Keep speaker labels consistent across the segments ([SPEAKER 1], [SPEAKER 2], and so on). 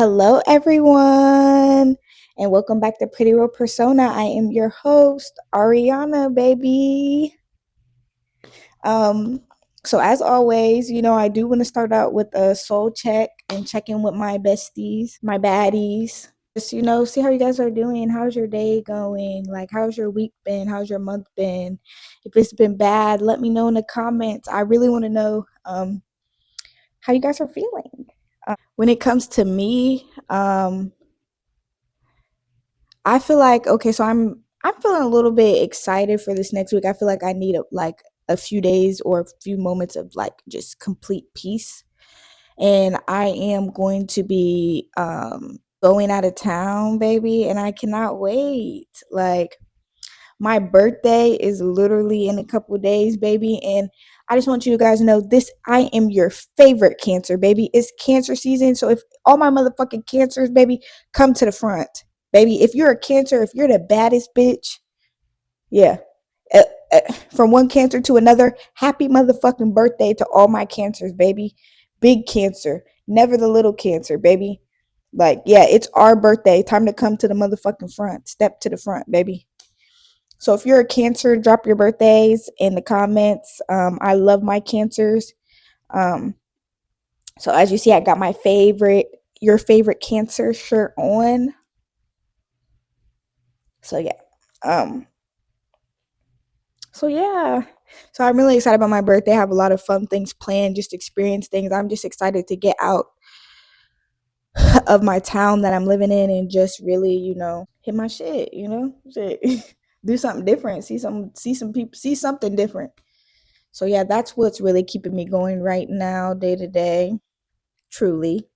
[SPEAKER 1] Hello, everyone, and welcome back to Pretty Real Persona. I am your host, Ariana, baby. Um, so as always, I do want to start out with a soul check and check in with my besties, my baddies. Just see how you guys are doing. How's your day going? Like, how's your week been? How's your month been? If it's been bad, let me know in the comments. I really want to know how you guys are feeling. When it comes to me, I feel like okay, so I'm feeling a little bit excited for this next week. I feel like I need a few days or a few moments of like just complete peace. And I am going to be going out of town, baby, and I cannot wait. Like my birthday is literally in a couple of days, baby, and I just want you guys to know this I am your favorite cancer, baby. It's cancer season, so if all my motherfucking cancers, baby, come to the front. Baby, if you're a cancer, if you're the baddest bitch, yeah. Uh, from one cancer to another, happy motherfucking birthday to all my cancers, baby. Big cancer, never the little cancer, baby. Like, yeah, it's our birthday. Time to come to the motherfucking front. Step to the front, baby. So if you're a cancer, drop your birthdays in the comments. I love my cancers. Um, so as you see, I got my your favorite cancer shirt on. So yeah. Um, so yeah. So I'm really excited about my birthday. I have a lot of fun things planned, just experience things. I'm just excited to get out of my town that I'm living in and just really, hit my shit, Shit. Do something different. See some people, see something different. So yeah, that's what's really keeping me going right now, day to day, truly.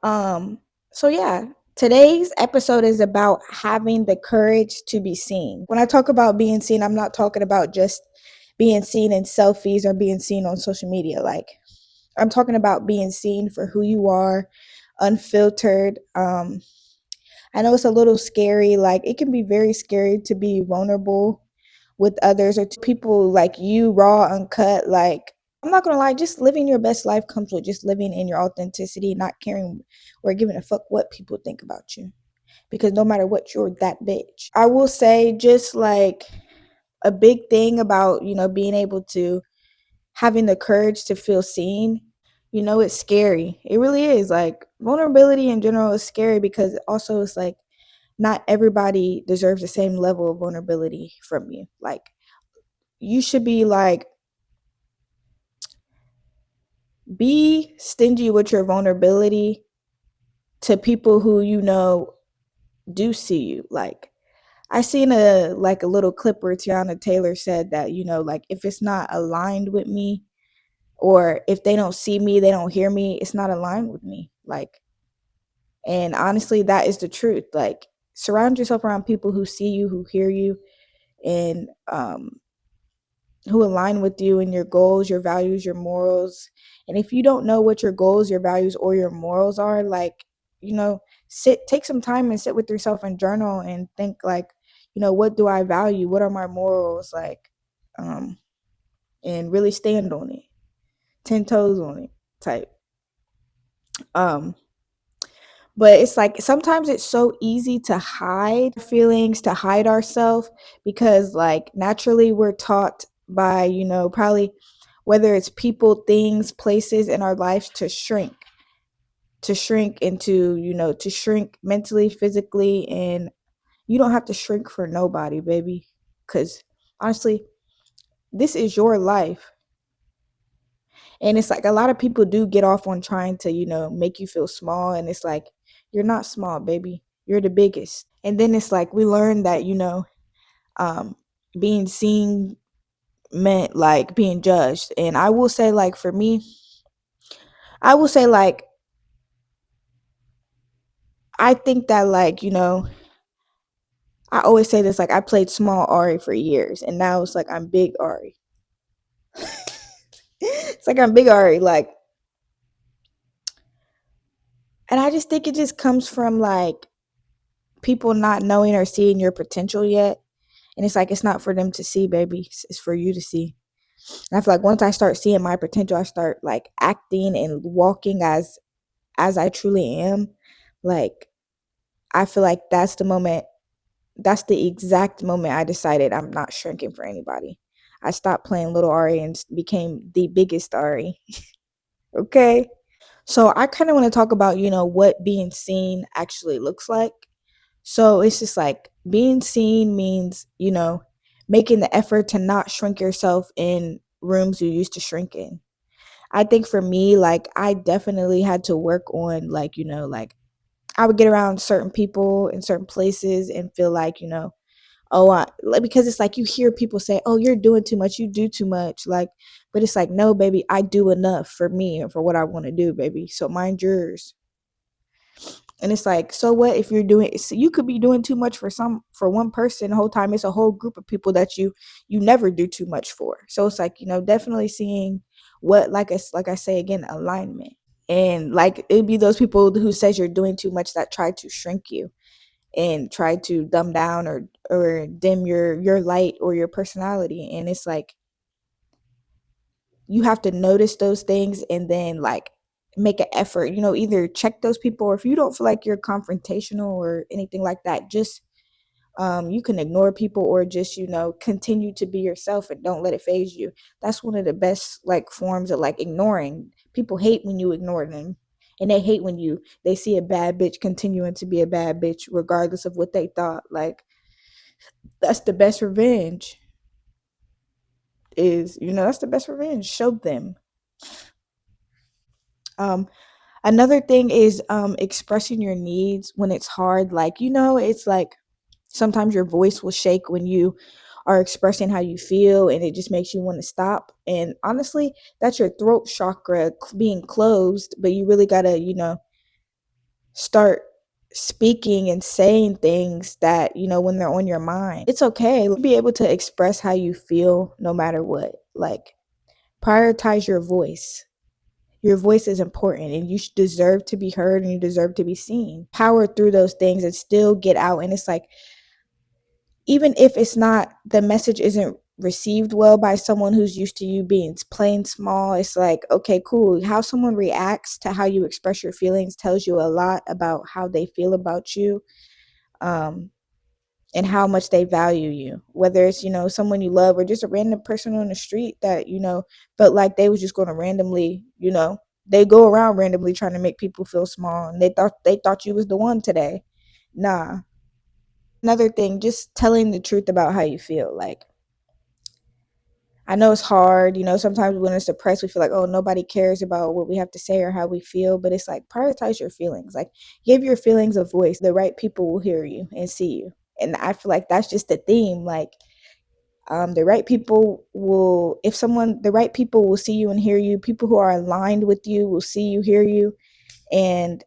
[SPEAKER 1] Um, so yeah, today's episode is about having the courage to be seen. When I talk about being seen, I'm not talking about just being seen in selfies or being seen on social media. Like I'm talking about being seen for who you are, unfiltered. I know it's a little scary, like it can be very scary to be vulnerable with others or to people like you, raw, uncut. Like, I'm not gonna lie, just living your best life comes with just living in your authenticity, not caring or giving a fuck what people think about you. Because no matter what, you're that bitch. I will say, just like a big thing about, being able to having the courage to feel seen, it's scary. It really is. Like, vulnerability in general is scary because also it's like, not everybody deserves the same level of vulnerability from you. Like, you should be like, be stingy with your vulnerability to people who do see you. Like, I seen a little clip where Tiana Taylor said that, like if it's not aligned with me or if they don't see me, they don't hear me, it's not aligned with me. Like, and honestly, that is the truth. Like, surround yourself around people who see you, who hear you, and who align with you and your goals, your values, your morals. And if you don't know what your goals, your values, or your morals are, like, take some time and sit with yourself and journal and think like, what do I value? What are my morals? Like, um, and really stand on it, 10 toes on it type. Um, but it's like sometimes it's so easy to hide feelings, to hide ourselves because like naturally we're taught by, probably whether it's people, things, places in our lives to shrink into, to shrink mentally, physically, and you don't have to shrink for nobody, baby. Cuz honestly, this is your life. And it's like a lot of people do get off on trying to, make you feel small. And it's like, you're not small, baby. You're the biggest. And then it's like we learned that, um, being seen meant like being judged. And I will say, like, for me, I will say, like, I think that, like, I always say this, like, I played small Ari for years. And now it's like I'm big Ari. It's like I'm big Ari. Like, and I just think it just comes from like people not knowing or seeing your potential yet. And it's like it's not for them to see, baby. It's for you to see. And I feel like once I start seeing my potential, I start like acting and walking as as I truly am, like I feel like that's the exact moment I decided I'm not shrinking for anybody. I stopped playing little Ari and became the biggest Ari. Okay. So I kind of want to talk about, what being seen actually looks like. So it's just like being seen means, making the effort to not shrink yourself in rooms you used to shrink in. I think for me, like I definitely had to work on like, like I would get around certain people in certain places and feel like, oh, because it's like you hear people say, oh, you're doing too much, you do too much. Like, but it's like, no, baby, I do enough for me and for what I want to do, baby. So mind yours. And it's like, so what if you're doing, so you could be doing too much for one person the whole time. It's a whole group of people that you never do too much for. So it's like, definitely seeing what, like I say again, alignment. And like it'd be those people who says you're doing too much that try to shrink you and try to dumb down or dim your light or your personality. And it's like you have to notice those things and then like make an effort, either check those people, or if you don't feel like you're confrontational or anything like that, just you can ignore people or just continue to be yourself and don't let it phase you. That's one of the best like forms of like ignoring. People hate when you ignore them, and they hate when they see a bad bitch continuing to be a bad bitch regardless of what they thought. Like that's the best revenge. That's the best revenge. Show them. um Another thing is expressing your needs when it's hard. Like, it's like sometimes your voice will shake when you are expressing how you feel, and it just makes you want to stop. And honestly, that's your throat chakra being closed, but you really got to, start speaking and saying things that, when they're on your mind. It's okay. Be able to express how you feel no matter what. Like, prioritize your voice. Your voice is important, and you deserve to be heard and you deserve to be seen. Power through those things and still get out. And it's like, even if it's not, the message isn't received well by someone who's used to you being plain small, it's like, okay, cool. How someone reacts to how you express your feelings tells you a lot about how they feel about you. Um, and how much they value you, whether it's someone you love or just a random person on the street that felt like they was just going to randomly, they go around randomly trying to make people feel small, and they thought you was the one today. Nah. Another thing, just telling the truth about how you feel. Like, I know it's hard, sometimes when it's depressed we feel like, oh, nobody cares about what we have to say or how we feel, but it's like, prioritize your feelings. Like, give your feelings a voice. The right people will hear you and see you. And I feel like that's just the theme. Like, the right people will, the right people will see you and hear you. People who are aligned with you will see you, hear you. And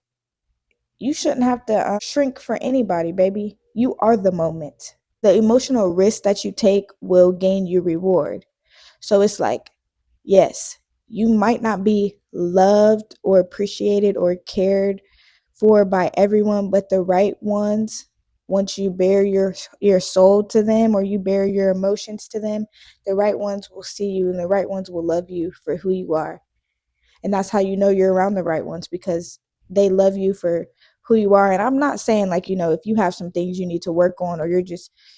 [SPEAKER 1] you shouldn't have to shrink for anybody, baby. You are the moment. The emotional risk that you take will gain you reward. So it's like, yes, you might not be loved or appreciated or cared for by everyone, but the right ones, once you bare your soul to them or you bare your emotions to them, the right ones will see you and the right ones will love you for who you are. And that's how you know you're around the right ones, because they love you for who you are. And I'm not saying like, if you have some things you need to work on, or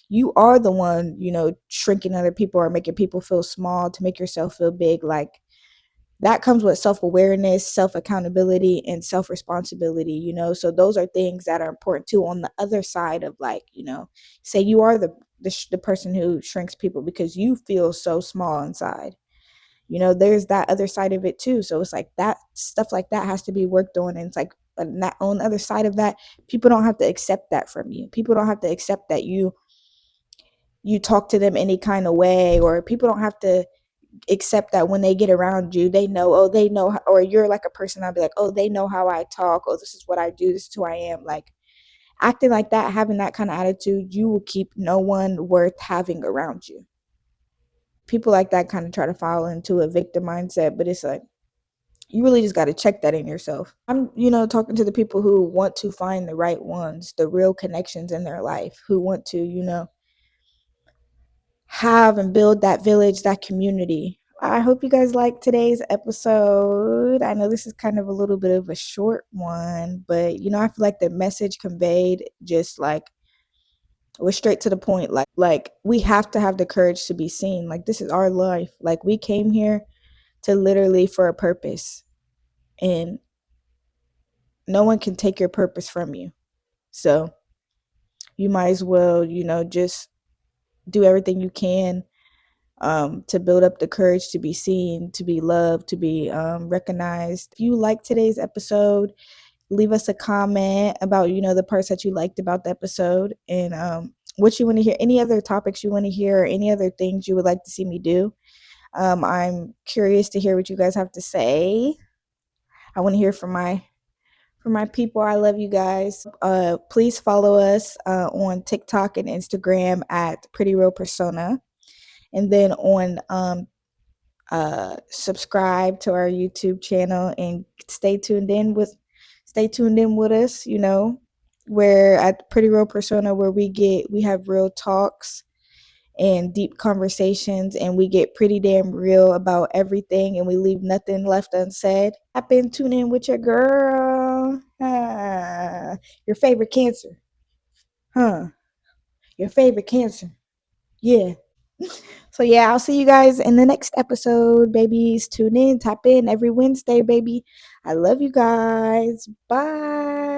[SPEAKER 1] you are the one, shrinking other people or making people feel small to make yourself feel big. Like, that comes with self-awareness, self-accountability, and self-responsibility, so those are things that are important too on the other side of like, say you are the person who shrinks people because you feel so small inside. There's that other side of it too. So it's like that stuff like that has to be worked on. And it's like, on the other side of that, people don't have to accept that from you. People don't have to accept that you talk to them any kind of way, or people don't have to accept that when they get around you, they know, oh, they know, or you're like a person, I'll be like, oh, they know how I talk, oh, this is what I do, this is who I am. Like, acting like that, having that kind of attitude, you will keep no one worth having around you. People like that kind of try to fall into a victim mindset, but it's like, you really just got to check that in yourself. I'm, talking to the people who want to find the right ones, the real connections in their life, who want to, have and build that village, that community. I hope you guys like today's episode. I know this is kind of a little bit of a short one, but I feel like the message conveyed just like was straight to the point. Like we have to have the courage to be seen. Like this is our life. Like we came here to literally for a purpose, and no one can take your purpose from you. So you might as well, just do everything you can to build up the courage to be seen, to be loved, to be recognized. If you like today's episode, leave us a comment about, the parts that you liked about the episode and what you want to hear, any other topics you want to hear, or any other things you would like to see me do. I'm curious to hear what you guys have to say. I want to hear from my people. I love you guys. Please follow us on TikTok and Instagram at PrettyRealPersona, and then on subscribe to our YouTube channel and stay tuned in with us. We're at Pretty Real Persona, where we have real talks and deep conversations, and we get pretty damn real about everything, and we leave nothing left unsaid. Tap in, tune in with your girl. Your favorite cancer, huh? Your favorite cancer, yeah. So yeah, I'll see you guys in the next episode, babies. Tune in, tap in every Wednesday, baby. I love you guys. Bye.